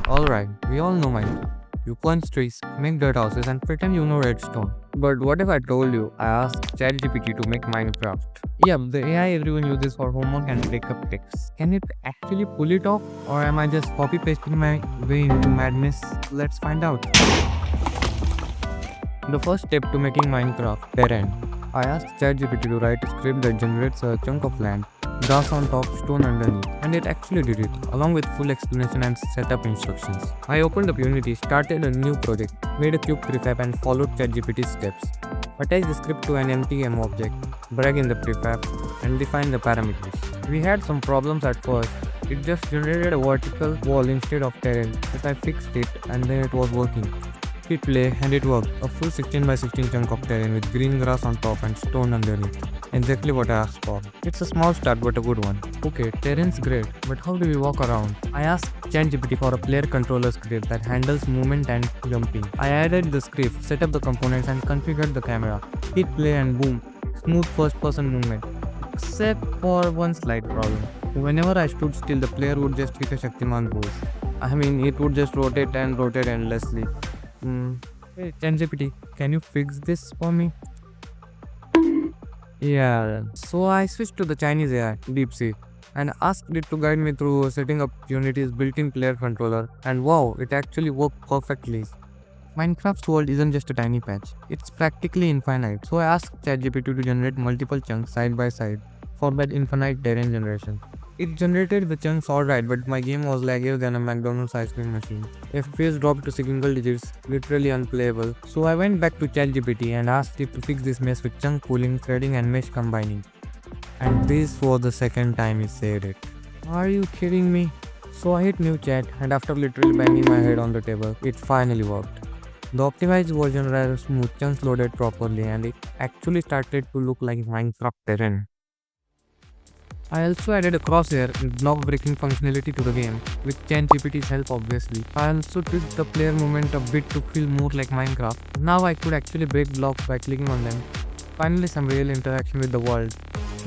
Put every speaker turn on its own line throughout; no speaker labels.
Alright, we all know Minecraft. You punch trees, make dirt houses, and pretend you know redstone. But what if I told you I asked ChatGPT to make Minecraft? Yep, the AI everyone uses for homework and breakup texts. Can it actually pull it off? Or am I just copy pasting my way into madness? Let's find out. The first step to making Minecraft terrain. I asked ChatGPT to write a script that generates a chunk of land, grass on top, stone underneath, and it actually did it, along with full explanation and setup instructions. I opened up Unity, started a new project, made a cube prefab, and followed ChatGPT's steps. Attach the script to an empty M object, drag in the prefab, and define the parameters. We had some problems at first. It just generated a vertical wall instead of terrain, but I fixed it and then it was working. Hit play and it worked. A full 16 by 16 chunk of terrain with green grass on top and stone underneath. Exactly what I asked for. It's a small start but a good one. Okay, terrain's great, but how do we walk around? I asked ChatGPT for a player controller script that handles movement and jumping. I added the script, set up the components and configured the camera. Hit play and boom, smooth first person movement. Except for one slight problem. Whenever I stood still, the player would just hit a Shaktiman pose. I mean, it would just rotate and rotate endlessly. Hey, ChatGPT, can you fix this for me? Yeah. So I switched to the Chinese AI, DeepSeek, and asked it to guide me through setting up Unity's built-in player controller. And wow, it actually worked perfectly. Minecraft's world isn't just a tiny patch; it's practically infinite. So I asked ChatGPT to generate multiple chunks side by side for that infinite terrain generation. It generated the chunks alright, but my game was laggier than a McDonald's ice cream machine. FPS dropped to single digits, literally unplayable. So I went back to ChatGPT and asked it to fix this mess with chunk pooling, threading, and mesh combining. And this was the second time it said it. Are you kidding me? So I hit new chat, and after literally banging my head on the table, it finally worked. The optimized version ran smooth, chunks loaded properly, and it actually started to look like Minecraft terrain. I also added a crosshair and block breaking functionality to the game, with ChatGPT's help obviously. I also tweaked the player movement a bit to feel more like Minecraft. Now I could actually break blocks by clicking on them. Finally some real interaction with the world.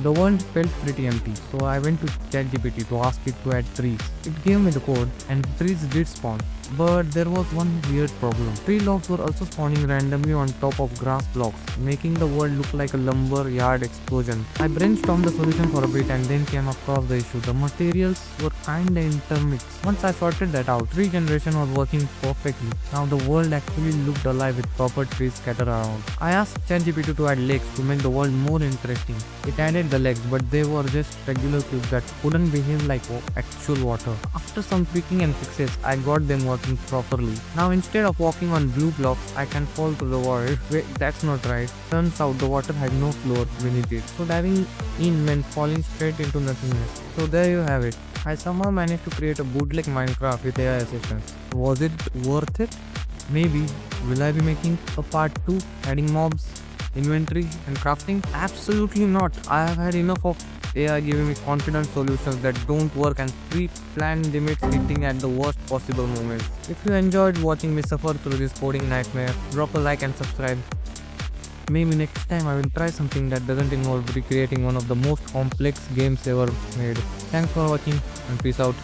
The world felt pretty empty, so I went to ChatGPT to ask it to add trees. It gave me the code, and trees did spawn. But there was one weird problem. Tree logs were also spawning randomly on top of grass blocks, making the world look like a lumber yard explosion. I brainstormed the solution for a bit and then came across the issue. The materials were kinda intermixed. Once I sorted that out, tree generation was working perfectly. Now the world actually looked alive with proper trees scattered around. I asked ChatGPT to add lakes to make the world more interesting. It added the legs, but they were just regular cubes that couldn't behave like actual water. After some tweaking and fixes, I got them working properly. Now instead of walking on blue blocks, I can fall to the water. Wait, that's not right. Turns out the water had no floor beneath it. So diving in meant falling straight into nothingness. So there you have it. I somehow managed to create a bootleg Minecraft with AI assistance. Was it worth it? Maybe. Will I be making a part 2, adding mobs, inventory and crafting? Absolutely not. I have had enough of AI giving me confident solutions that don't work and pre-planned limits hitting at the worst possible moments. If you enjoyed watching me suffer through this coding nightmare, drop a like and subscribe. Maybe next time I will try something that doesn't involve recreating one of the most complex games ever made. Thanks for watching and peace out.